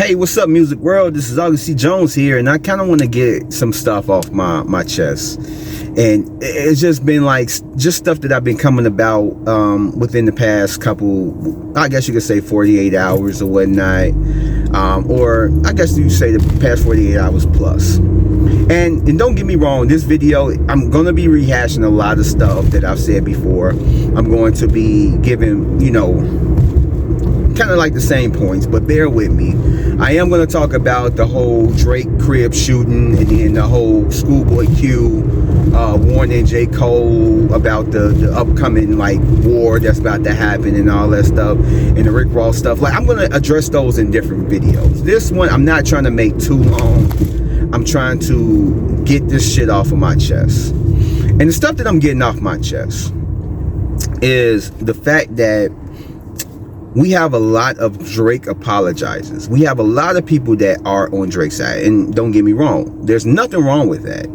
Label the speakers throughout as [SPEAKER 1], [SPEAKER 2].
[SPEAKER 1] Hey, what's up, music world? This is August C. Jones here, and I kind of want to get some stuff off my chest. And it's just been like just stuff that I've been coming about within the past couple, I guess you could say 48 hours or whatnot, or I guess you say the past 48 hours plus. And don't get me wrong, this video, I'm going to be rehashing a lot of stuff that I've said before. I'm going to be giving, kind of like the same points, but bear with me. I am going to talk about the whole Drake crib shooting, and then the whole Schoolboy Q warning J. Cole about the upcoming like war that's about to happen and all that stuff, and the Rick Ross stuff. Like, I'm going to address those in different videos. This one, I'm not trying to make too long. I'm trying to get this shit off of my chest. And the stuff that I'm getting off my chest is the fact that we have a lot of Drake apologizers. We have a lot of people that are on Drake's side. And don't get me wrong, there's nothing wrong with that.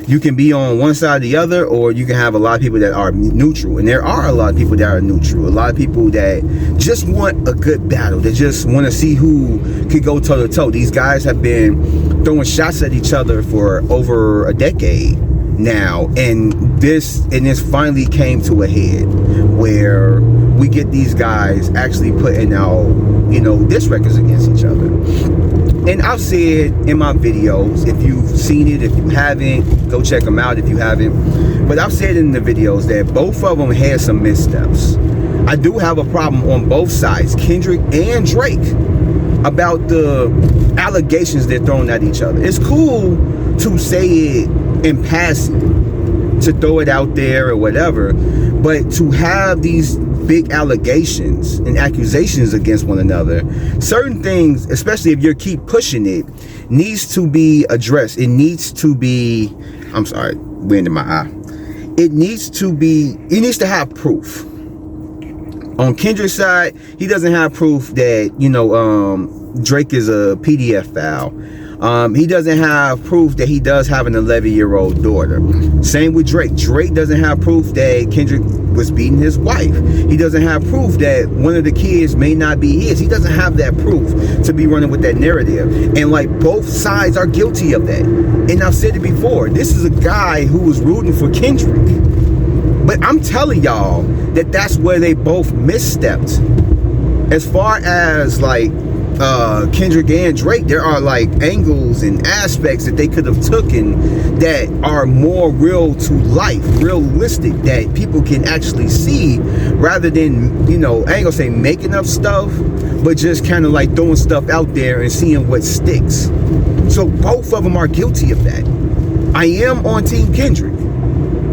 [SPEAKER 1] You can be on one side or the other, or you can have a lot of people that are neutral. And there are a lot of people that are neutral. A lot of people that just want a good battle. They just want to see who could go toe to toe. These guys have been throwing shots at each other for over a decade now, and this finally came to a head where we get these guys actually putting out diss records against each other. And I've said in my videos, if you've seen it, if you haven't, go check them out if you haven't, but I've said in the videos that both of them had some missteps. I do have a problem on both sides, Kendrick and Drake, about the allegations they're throwing at each other. It's cool to say it in passing, to throw it out there or whatever, but to have these big allegations and accusations against one another, certain things, especially if you keep pushing it, needs to be addressed. It needs to be, I'm sorry, wind in my eye. It needs to have proof. On Kendrick's side, he doesn't have proof that, Drake is a PDF file. He doesn't have proof that he does have an 11-year-old daughter. Same with Drake. Drake doesn't have proof that Kendrick was beating his wife. He doesn't have proof that one of the kids may not be his. He doesn't have that proof to be running with that narrative. And like, both sides are guilty of that. And I've said it before. This is a guy who was rooting for Kendrick. But I'm telling y'all that that's where they both misstepped. As far as like Kendrick and Drake, there are like angles and aspects that they could have taken that are more real to life, realistic, that people can actually see, rather than, I ain't gonna say making up stuff, but just kind of like throwing stuff out there and seeing what sticks. So both of them are guilty of that. I am on Team Kendrick,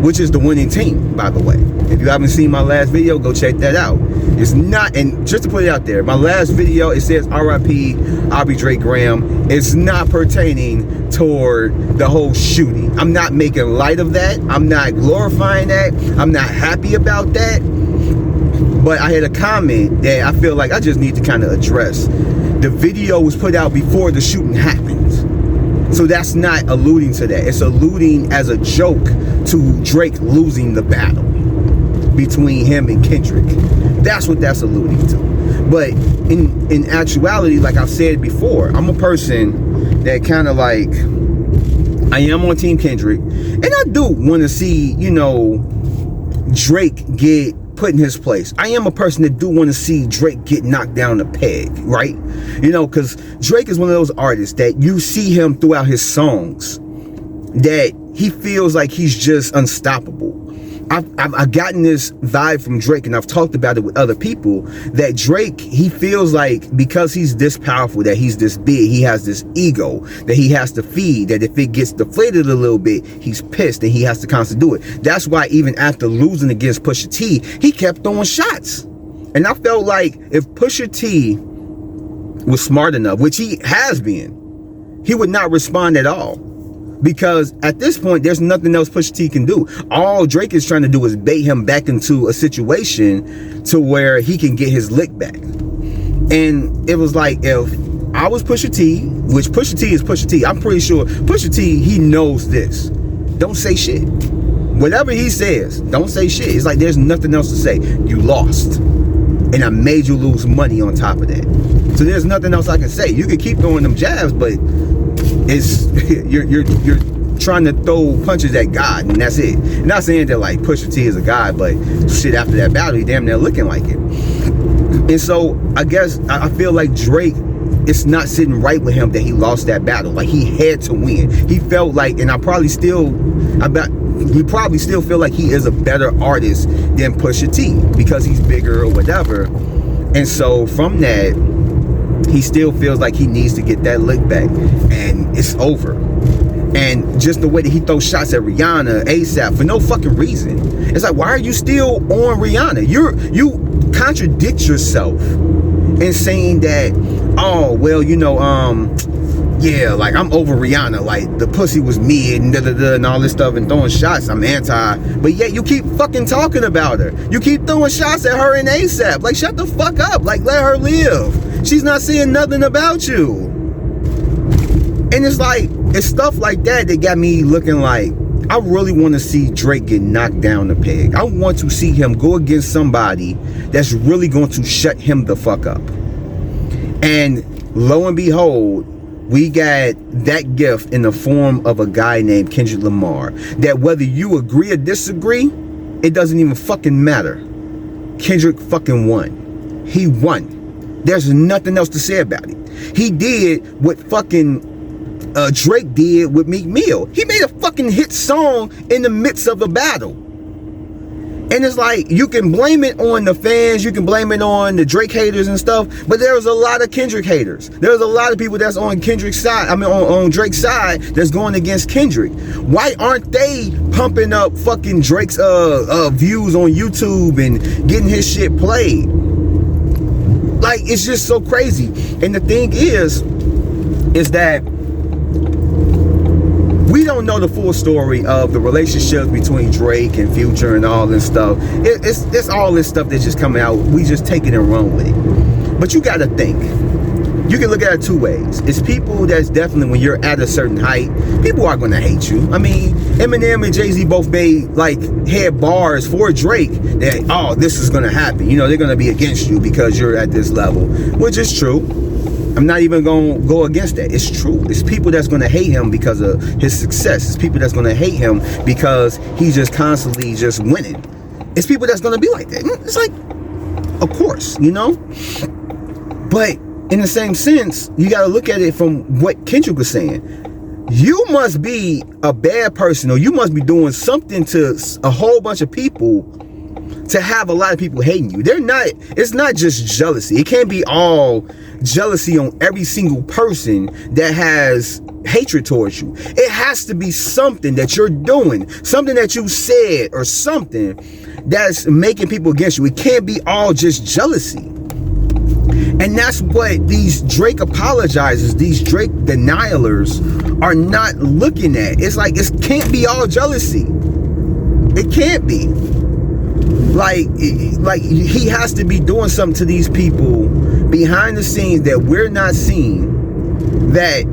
[SPEAKER 1] which is the winning team, by the way. If you haven't seen my last video, go check that out. It's not, and just to put it out there, my last video, it says RIP Aubrey Drake Graham. It's not pertaining toward the whole shooting. I'm not making light of that. I'm not glorifying that. I'm not happy about that. But I had a comment that I feel like I just need to kind of address. The video was put out before the shooting happened. So that's not alluding to that. It's alluding as a joke to Drake losing the battle between him and Kendrick. That's what that's alluding to. But in actuality, like I've said before, I'm a person that kind of like, I am on Team Kendrick, and I do want to see, Drake get put in his place. I am a person that do want to see Drake get knocked down a peg, right? Because Drake is one of those artists that you see him throughout his songs that he feels like he's just unstoppable. I've gotten this vibe from Drake, and I've talked about it with other people, that Drake, he feels like because he's this powerful, that he's this big, he has this ego that he has to feed, that if it gets deflated a little bit, he's pissed and he has to constantly do it. That's why even after losing against Pusha T, he kept throwing shots. And I felt like if Pusha T was smart enough, which he has been, he would not respond at all. Because at this point, there's nothing else Pusha T can do. All Drake is trying to do is bait him back into a situation to where he can get his lick back. And it was like, if I was Pusha T, which Pusha T is Pusha T, I'm pretty sure Pusha T, he knows this. Don't say shit. Whatever he says, don't say shit. It's like there's nothing else to say. You lost. And I made you lose money on top of that. So there's nothing else I can say. You can keep throwing them jabs, but it's you're trying to throw punches at God, and that's it. Not saying that like Pusha T is a god, but shit, after that battle, he damn near looking like it. And so I guess I feel like Drake, it's not sitting right with him that he lost that battle. Like, he had to win. He felt like, and he probably still feel like he is a better artist than Pusha T because he's bigger or whatever. And so from that, he still feels like he needs to get that lick back, and it's over. And just the way that he throws shots at Rihanna ASAP for no fucking reason. It's like, why are you still on Rihanna? You contradict yourself in saying that, oh, well, you know, yeah, like, I'm over Rihanna, like, the pussy was me and da-da-da and all this stuff, and throwing shots, I'm anti, but yet you keep fucking talking about her. You keep throwing shots at her and ASAP. Like, shut the fuck up. Like, let her live. She's not saying nothing about you. And it's like, it's stuff like that that got me looking like, I really want to see Drake get knocked down the peg. I want to see him go against somebody that's really going to shut him the fuck up. And lo and behold, we got that gift in the form of a guy named Kendrick Lamar, that whether you agree or disagree, it doesn't even fucking matter. Kendrick fucking won. He won. There's nothing else to say about it. He did what fucking Drake did with Meek Mill. He made a fucking hit song in the midst of a battle. And it's like, you can blame it on the fans, you can blame it on the Drake haters and stuff, but there's a lot of Kendrick haters. There's a lot of people that's on Kendrick's side, I mean on Drake's side, that's going against Kendrick. Why aren't they pumping up fucking Drake's views on YouTube and getting his shit played? Like, it's just so crazy. And the thing is that we don't know the full story of the relationship between Drake and Future and all this stuff. It's all this stuff that's just coming out. We just take it and run with it. But you got to think. You can look at it two ways. It's people that's definitely, when you're at a certain height, people are going to hate you. I mean, Eminem and Jay-Z both made, like, had bars for Drake that, oh, this is going to happen. You know, they're going to be against you because you're at this level, which is true. I'm not even going to go against that. It's true. It's people that's going to hate him because of his success. It's people that's going to hate him because he's just constantly just winning. It's people that's going to be like that. It's like, of course, you know? But in the same sense, you got to look at it from what Kendrick was saying. You must be a bad person, or you must be doing something to a whole bunch of people to have a lot of people hating you. It's not just jealousy. It can't be all jealousy on every single person that has hatred towards you. It has to be something that you're doing, something that you said, or something that's making people against you. It can't be all just jealousy. And that's what these Drake apologizers, these Drake denialers are not looking at. It's like, it can't be all jealousy. It can't be. Like he has to be doing something to these people behind the scenes that we're not seeing, that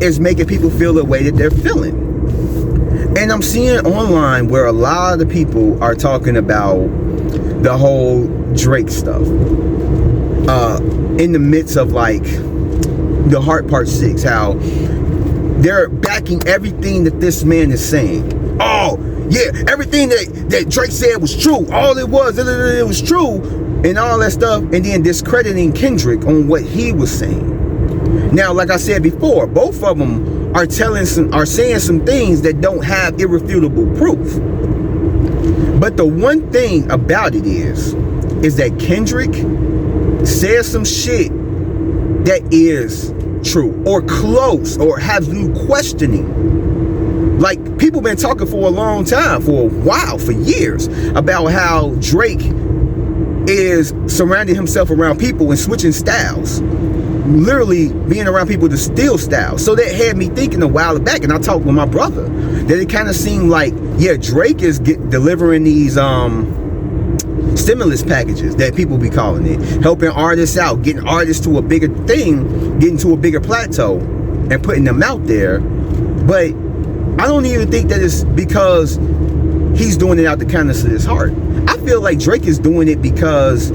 [SPEAKER 1] is making people feel the way that they're feeling. And I'm seeing online where a lot of the people are talking about the whole Drake stuff in the midst of, like, the Heart Part 6, how they're backing everything that this man is saying. Oh, yeah, everything that Drake said was true. All it was true, and all that stuff, and then discrediting Kendrick on what he was saying. Now, like I said before, both of them are saying some things that don't have irrefutable proof. But the one thing about it is that Kendrick says some shit that is true, or close, or has you questioning. Like, people been talking for a long time, for a while, for years, about how Drake is surrounding himself around people and switching styles. Literally being around people to steal styles. So that had me thinking a while back, and I talked with my brother, that it kind of seemed like, yeah, Drake is delivering these stimulus packages that people be calling it, helping artists out, getting artists to a bigger thing, getting to a bigger plateau, and putting them out there. But I don't even think that it's because he's doing it out the kindness of his heart. I feel like Drake is doing it because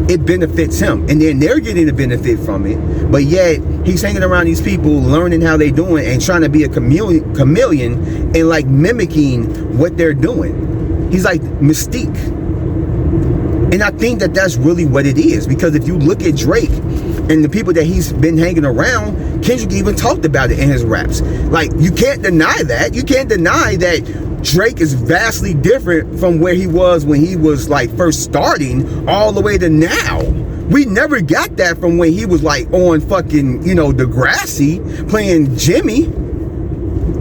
[SPEAKER 1] it benefits him, and then they're getting the benefit from it, but yet he's hanging around these people, learning how they doing and trying to be a chameleon and like mimicking what they're doing. He's like Mystique. And I think that that's really what it is, because if you look at Drake and the people that he's been hanging around, Kendrick even talked about it in his raps. Like, you can't deny that. You can't deny that Drake is vastly different from where he was when he was like first starting all the way to now. We never got that from when he was like on fucking, you know, Degrassi playing Jimmy.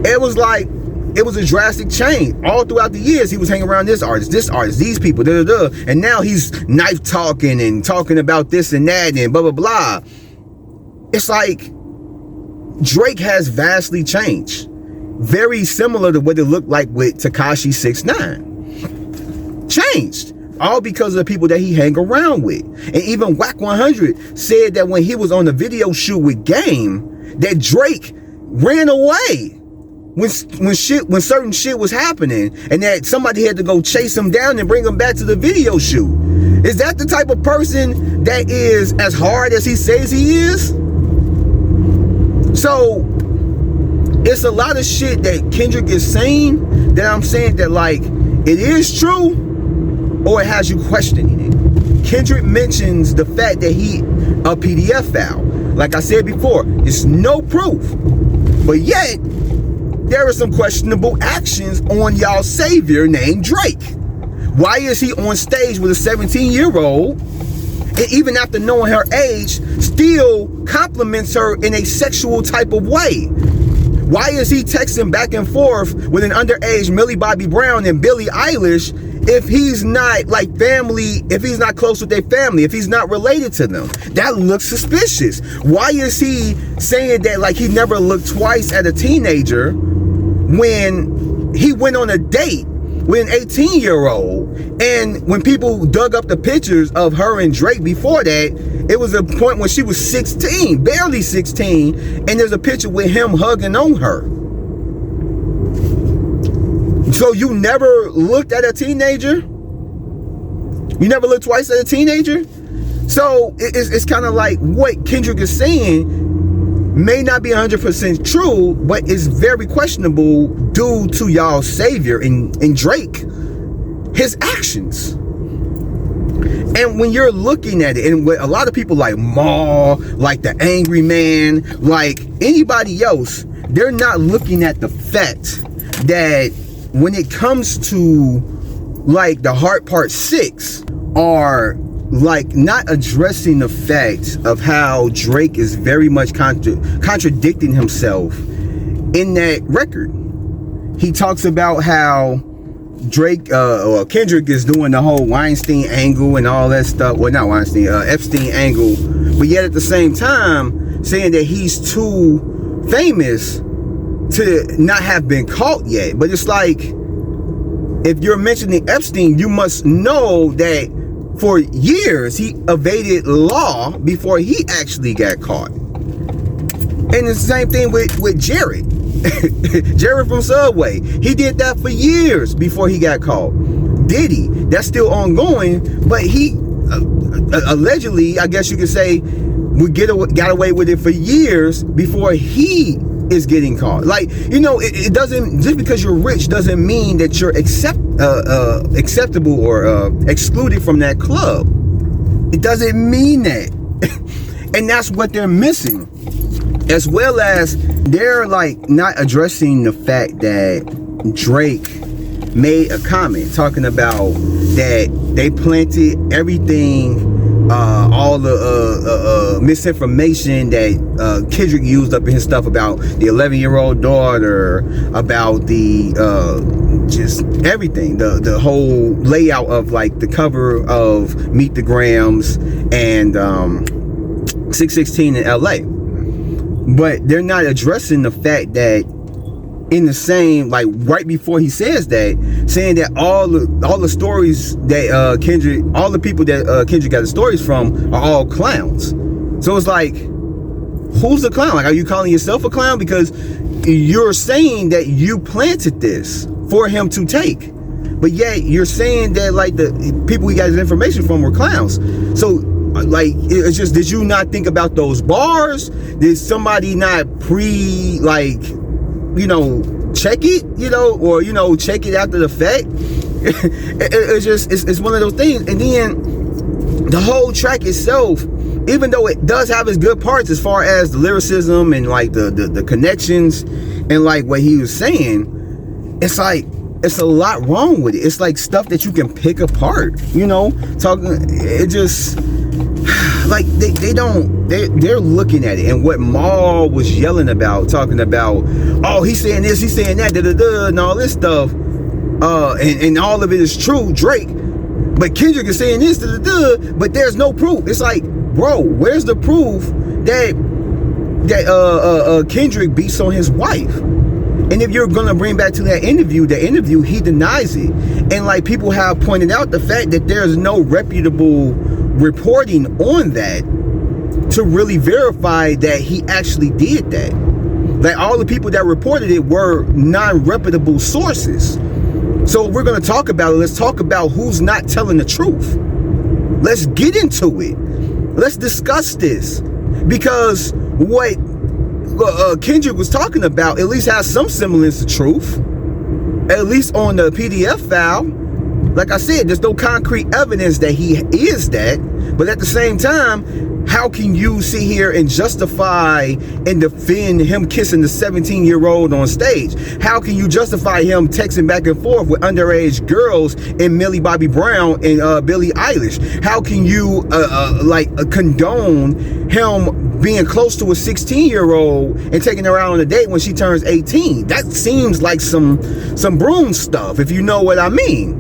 [SPEAKER 1] It was like, it was a drastic change. All throughout the years, he was hanging around this artist, these people, and now he's knife talking and talking about this and that and blah, blah, blah. It's like Drake has vastly changed. Very similar to what it looked like with Tekashi 6ix9ine. Changed. All because of the people that he hang around with. And even Wack 100 said that when he was on the video shoot with Game, that Drake ran away when certain shit was happening, and that somebody had to go chase him down and bring him back to the video shoot. Is that the type of person that is as hard as he says he is? So it's a lot of shit that Kendrick is saying that I'm saying that like it is true, or it has you questioning it. Kendrick mentions the fact that he a PDF file. Like I said before, it's no proof, but yet there are some questionable actions on y'all savior named Drake. Why is he on stage with a 17-year-old, and even after knowing her age, still compliments her in a sexual type of way? Why is he texting back and forth with an underage Millie Bobby Brown and Billie Eilish if he's not like family, if he's not close with their family, if he's not related to them? That looks suspicious. Why is he saying that like he never looked twice at a teenager when he went on a date with an 18-year-old? And when people dug up the pictures of her and Drake before that, it was a point when she was 16, barely 16, and there's a picture with him hugging on her. So you never looked at a teenager? You never looked twice at a teenager? So it's kind of like what Kendrick is saying may not be 100% true, but it's very questionable due to y'all savior in Drake, his actions. And when you're looking at it, and what a lot of people like Maul, like the Angry Man, like anybody else, they're not looking at the fact that when it comes to like the Heart Part 6, are like not addressing the fact of how Drake is very much contradicting himself in that record. He talks about how Drake or Kendrick is doing the whole Weinstein angle and all that stuff. Well, not Weinstein, Epstein angle, but yet at the same time saying that he's too famous to not have been caught yet. But it's like, if you're mentioning Epstein, you must know that for years he evaded law before he actually got caught. And it's the same thing with Jared. Jared from Subway. He did that for years before he got caught. Diddy, that's still ongoing, but he allegedly, I guess you could say, got away with it for years before he is getting caught. Like, you know, it doesn't, just because you're rich doesn't mean that you're acceptable or excluded from that club. It doesn't mean that. And that's what they're missing. As well as they're like not addressing the fact that Drake made a comment talking about that they planted everything, all the misinformation that Kendrick used up in his stuff about the 11-year-old daughter, about the just everything, the whole layout of like the cover of Meet the Grams and 616 in LA. But they're not addressing the fact that in the same, like right before he says that, saying that all the stories that Kendrick, all the people that Kendrick got the stories from are all clowns. So it's like, who's the clown? Like, are you calling yourself a clown? Because you're saying that you planted this for him to take, but yet you're saying that like the people he got his information from were clowns. So like, it's just, did you not think about those bars? Did somebody not check it, or, check it after the fact? It's one of those things. And then the whole track itself, even though it does have its good parts as far as the lyricism and like the connections and like what he was saying, it's like, it's a lot wrong with it. It's like stuff that you can pick apart, it just, like, they're looking at it. And what Maul was yelling about, talking about, oh, he's saying this, he's saying that, and all this stuff, and all of it is true, Drake, but Kendrick is saying this, but there's no proof. It's like, bro, where's the proof that Kendrick beats on his wife? And if you're gonna bring back to that interview, he denies it. And like, people have pointed out the fact that there's no reputable reporting on that to really verify that he actually did that. Like, all the people that reported it were non-reputable sources. So if we're gonna talk about it, let's talk about who's not telling the truth. Let's get into it. Let's discuss this, because what Kendrick was talking about at least has some semblance of truth, at least on the PDF file. Like I said, there's no concrete evidence that he is that, but at the same time, how can you sit here and justify and defend him kissing the 17-year-old on stage? How can you justify him texting back and forth with underage girls and Millie Bobby Brown and Billie Eilish? How can you condone him being close to a 16-year-old and taking her out on a date when she turns 18? That seems like some broom stuff, if you know what I mean.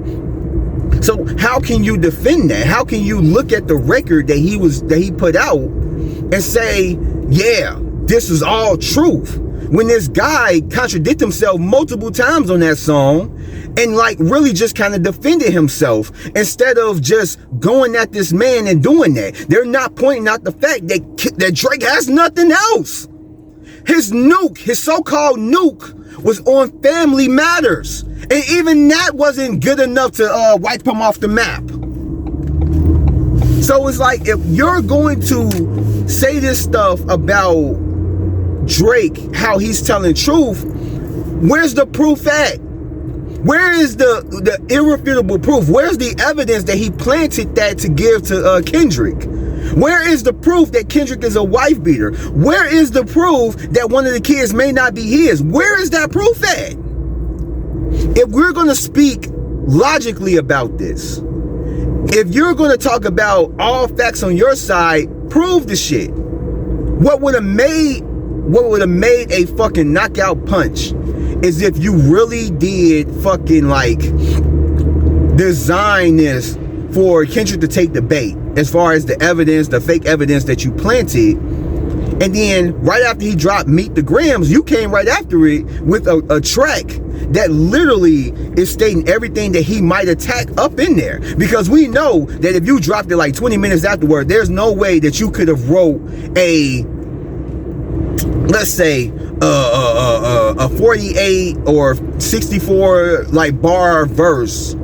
[SPEAKER 1] So how can you defend that? How can you look at the record that he put out and say, yeah, this is all truth, when this guy contradicted himself multiple times on that song and like really just kind of defended himself instead of just going at this man and doing that? They're not pointing out the fact that Drake has nothing else. His nuke, his so-called nuke, was on Family Matters. And even that wasn't good enough to wipe him off the map. So it's like, if you're going to say this stuff about Drake, how he's telling truth, where's the proof at? Where is the irrefutable proof? Where's the evidence that he planted that to give to Kendrick? Where is the proof that Kendrick is a wife beater? Where is the proof that one of the kids may not be his? Where is that proof at? If we're going to speak logically about this, if you're going to talk about all facts on your side, prove the shit. What would have made a fucking knockout punch is if you really did fucking like design this for Kendrick to take the bait, as far as the evidence, the fake evidence that you planted. And then right after he dropped Meet the Grams, you came right after it with a track that literally is stating everything that he might attack up in there. Because we know that if you dropped it like 20 minutes afterward, there's no way that you could have wrote a, let's say, a 48 or 64 like bar verse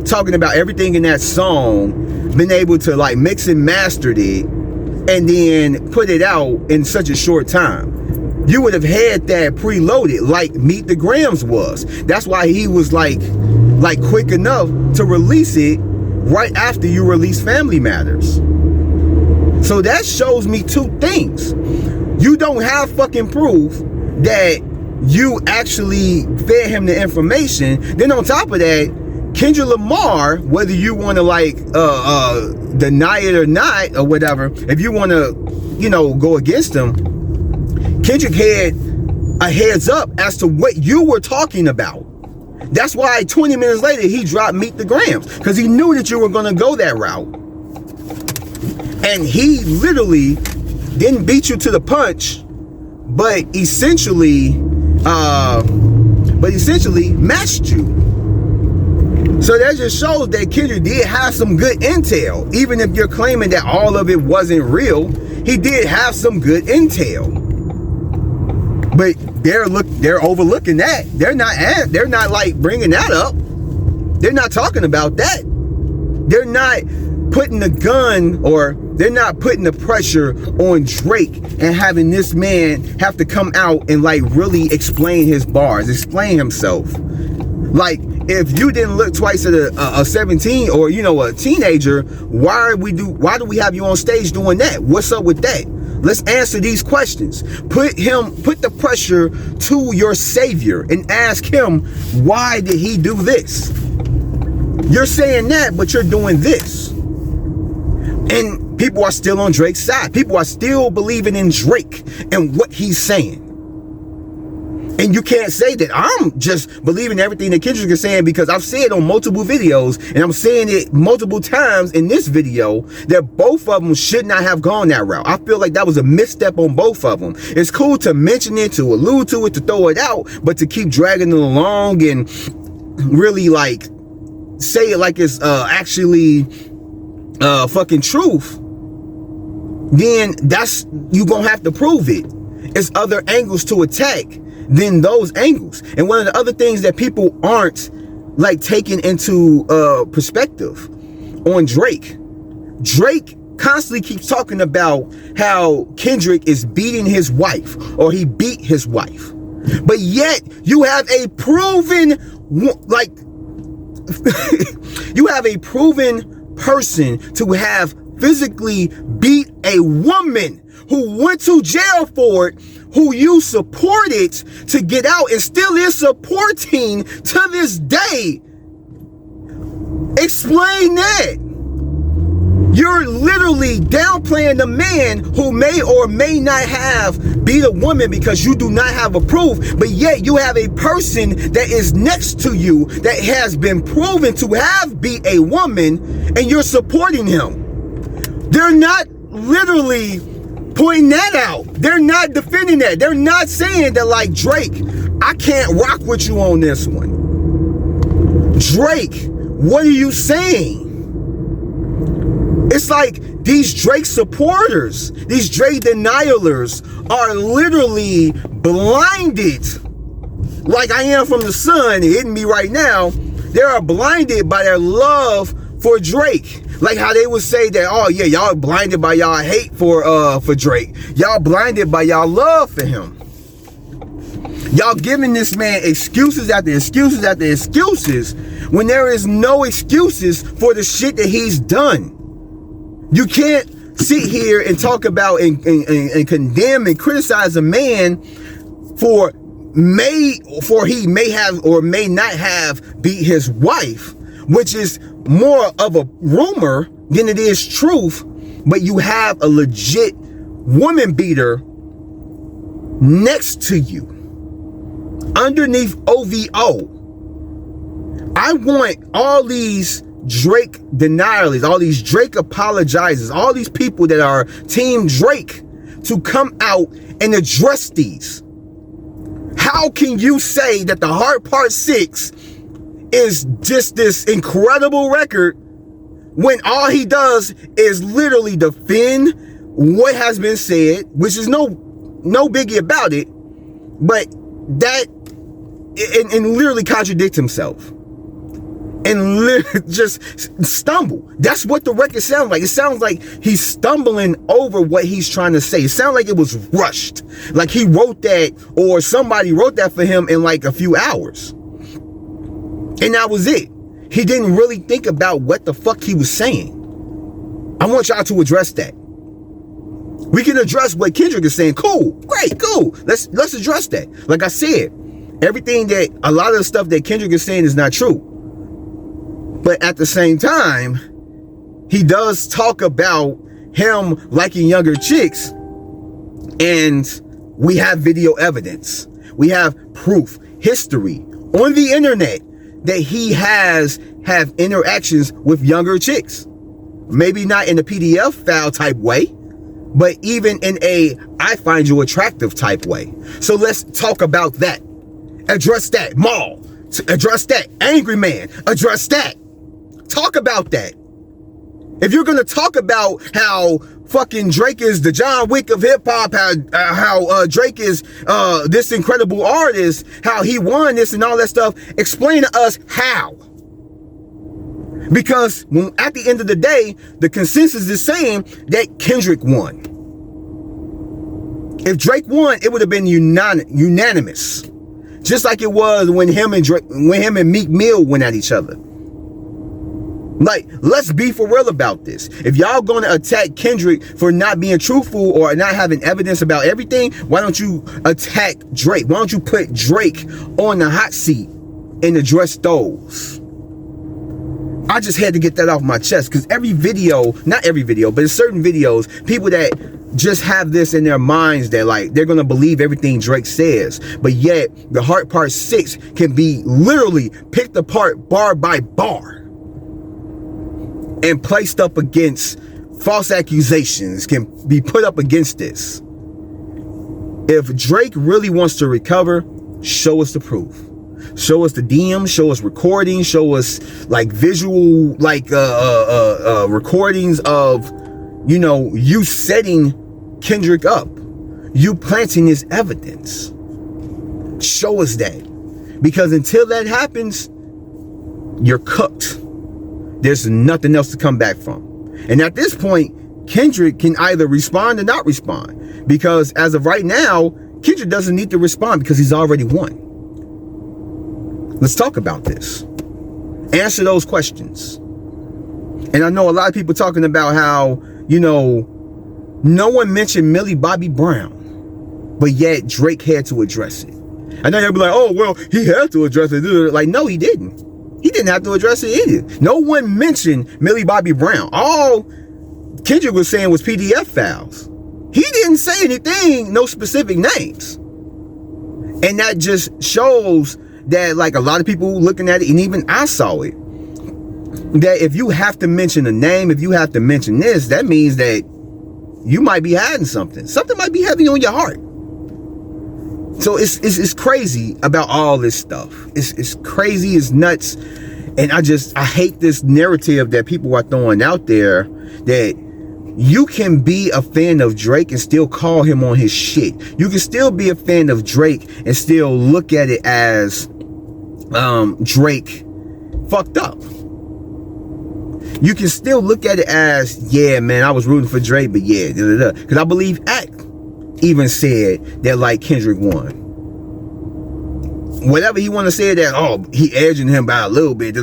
[SPEAKER 1] talking about everything in that song, been able to like mix and master it, and then put it out in such a short time. You would have had that preloaded like Meet the Grams was. That's why he was like quick enough to release it right after you release Family Matters. So that shows me two things. You don't have fucking proof that you actually fed him the information. Then on top of that, Kendrick Lamar, whether you want to like deny it or not or whatever, if you want to, go against him, Kendrick had a heads up as to what you were talking about. That's why 20 minutes later he dropped Meet the Grams, because he knew that you were going to go that route. And he literally didn't beat you to the punch, but essentially matched you. So that just shows that Kendrick did have some good intel. Even if you're claiming that all of it wasn't real, he did have some good intel. But they're overlooking that. They're not like bringing that up. They're not talking about that. They're not putting the gun or They're not putting the pressure on Drake and having this man have to come out and like really explain his bars, explain himself. Like, if you didn't look twice at a 17 or, you know, a teenager, why do we have you on stage doing that? What's up with that? Let's answer these questions. Put the pressure to your savior and ask him, why did he do this? You're saying that, but you're doing this. And people are still on Drake's side. People are still believing in Drake and what he's saying. And you can't say that I'm just believing everything that Kendrick is saying, because I've said on multiple videos, and I'm saying it multiple times in this video, that both of them should not have gone that route. I feel like that was a misstep on both of them. It's cool to mention it, to allude to it, to throw it out, but to keep dragging it along and really like say it like it's actually fucking truth, then that's, you gonna have to prove it. It's other angles to attack than those angles. And one of the other things that people aren't like taking into perspective on Drake constantly keeps talking about how Kendrick is beating his wife, or he beat his wife, but yet you have a proven like you have a proven person to have physically beat a woman who went to jail for it, who you supported to get out and still is supporting to this day. Explain that. You're literally downplaying the man who may or may not have beat a woman because you do not have a proof, but yet you have a person that is next to you that has been proven to have beat a woman, and you're supporting him. They're not literally pointing that out. They're not defending that. They're not saying that, like, Drake, I can't rock with you on this one. Drake, what are you saying? It's like these Drake supporters, these Drake denialers are literally blinded, like I am from the sun hitting me right now. They are blinded by their love for Drake. Like how they would say that, oh yeah, y'all blinded by y'all hate for Drake. Y'all blinded by y'all love for him. Y'all giving this man excuses after excuses after excuses when there is no excuses for the shit that he's done. You can't sit here and talk about and condemn and criticize a man for he may have or may not have beat his wife, which is more of a rumor than it is truth, but you have a legit woman beater next to you underneath OVO. I want all these Drake deniers, all these Drake apologizers, all these people that are Team Drake to come out and address these. How can you say that The Heart Part 6 is just this incredible record when all he does is literally defend what has been said, which is no biggie about it, but that and literally contradict himself and just stumble. That's what the record sounds like. It sounds like he's stumbling over what he's trying to say. It sounds like it was rushed, like he wrote that or somebody wrote that for him in like a few hours, and that was it. He didn't really think about what the fuck he was saying. I want y'all to address that. We can address what Kendrick is saying. Cool, great, cool. Let's address that. Like I said, everything that a lot of the stuff that Kendrick is saying is not true. But at the same time, he does talk about him liking younger chicks, and we have video evidence. We have proof, history on the internet that he have interactions with younger chicks. Maybe not in a PDF file type way, but even in a I find you attractive type way. So let's talk about that. Address that. Maul. Address that. Angry Man. Address that. Talk about that. If you're gonna talk about how fucking Drake is the John Wick of hip hop, how Drake is this incredible artist, how he won this and all that stuff, explain to us how. Because at the end of the day, the consensus is saying that Kendrick won. If Drake won, it would have been unanimous. Just like it was when him and Meek Mill went at each other. Like, let's be for real about this. If y'all gonna attack Kendrick for not being truthful or not having evidence about everything, why don't you attack Drake? Why don't you put Drake on the hot seat and address those? I just had to get that off my chest, because every video, not every video, but in certain videos, people that just have this in their minds that like they're gonna believe everything Drake says, but yet the Heart Part 6 can be literally picked apart bar by bar and placed up against false accusations, can be put up against this. If Drake really wants to recover, show us the proof. Show us the DM, show us recordings, show us like visual, like recordings of, you know, you setting Kendrick up, you planting his evidence. Show us that, because until that happens, you're cooked. There's nothing else to come back from. And at this point, Kendrick can either respond or not respond, because as of right now, Kendrick doesn't need to respond because he's already won. Let's talk about this. Answer those questions. And I know a lot of people talking about how, you know, no one mentioned Millie Bobby Brown, but yet Drake had to address it. I know they'll be like, oh, well, he had to address it. Like, no, he didn't. He didn't have to address it either. No one mentioned Millie Bobby Brown. All Kendrick was saying was PDF files. He didn't say anything, no specific names. And that just shows that, like, a lot of people looking at it, and even I saw it, that if you have to mention a name, if you have to mention this, that means that you might be hiding something. Something might be heavy on your heart. So it's crazy about all this stuff. It's crazy, it's nuts. And I hate this narrative that people are throwing out there, that you can be a fan of Drake and still call him on his shit. You can still be a fan of Drake and still look at it as Drake fucked up. You can still look at it as, yeah, man, I was rooting for Drake, but yeah, because I believe Act even said that, like, Kendrick won. Whatever he want to say, that, oh, he edging him by a little bit,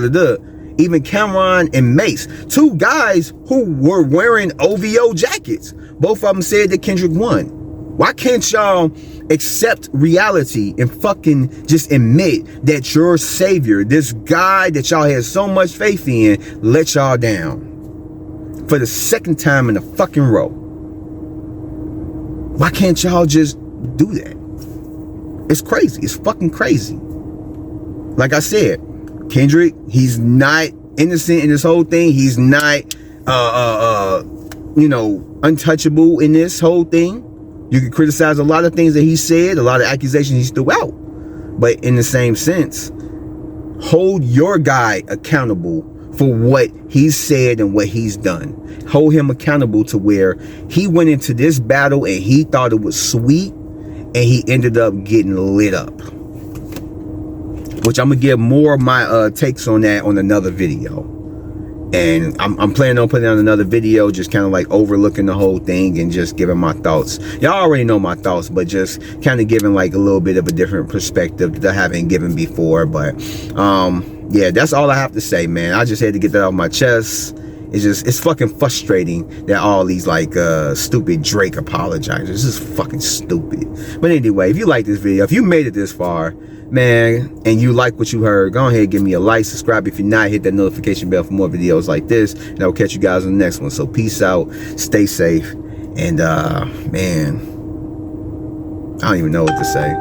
[SPEAKER 1] Even Cameron and Mace, two guys who were wearing OVO jackets, both of them said that Kendrick won. Why can't y'all accept reality and fucking just admit that your savior, this guy that y'all had so much faith in, let y'all down for the second time in a fucking row? Why can't y'all just do that? It's crazy. It's fucking crazy. Like I said, Kendrick, he's not innocent in this whole thing. He's not, you know, untouchable in this whole thing. You can criticize a lot of things that he said, a lot of accusations he threw out. But in the same sense, hold your guy accountable for what he's said and what he's done. Hold him accountable to where he went into this battle and he thought it was sweet, and he ended up getting lit up. Which I'm gonna give more of my takes on that on another video. And I'm planning on putting out another video, just kind of like overlooking the whole thing and just giving my thoughts. Y'all already know my thoughts, but just kind of giving like a little bit of a different perspective that I haven't given before. But yeah, that's all I have to say, man. I just had to get that off my chest. It's fucking frustrating that all these like stupid Drake apologizers. This is fucking stupid. But anyway, if you like this video, if you made it this far, man, and you like what you heard, go ahead and give me a like, subscribe. If you're not, hit that notification bell for more videos like this, and I will catch you guys on the next one. So peace out, stay safe, and man, I don't even know what to say.